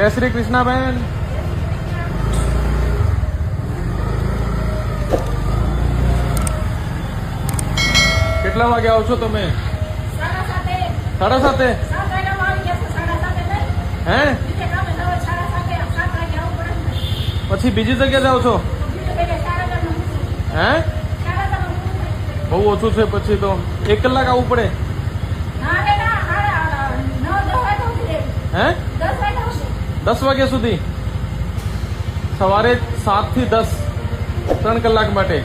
જય શ્રી કૃષ્ણાબેન. કેટલા વાગે આવશો તમે? 7:30. હે? પછી બીજી જગ્યાએ જાવ છો? હે? બહુ ઓછું છે પછી તો 1 કલાક આવવું પડે. હે? 10 વાગ્યા સુધી? સવારે 7 થી 10 3 કલાક માટે.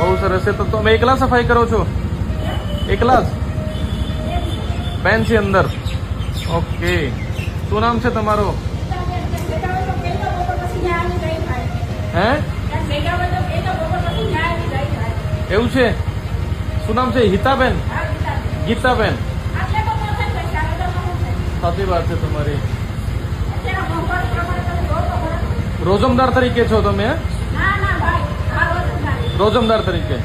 બહુ સરસ છે. તો તમે એકલા સફાઈ કરો છો? એકલા જ? બેન છે અંદર? ઓકે. શું નામ છે તમારો? હે? એવું છે? શું નામ છે? હિતાબેન? ગીતાબેન? સાચી વાત છે તમારી. રોજમદાર તરીકે છો તમે? રોજમદાર તરીકે.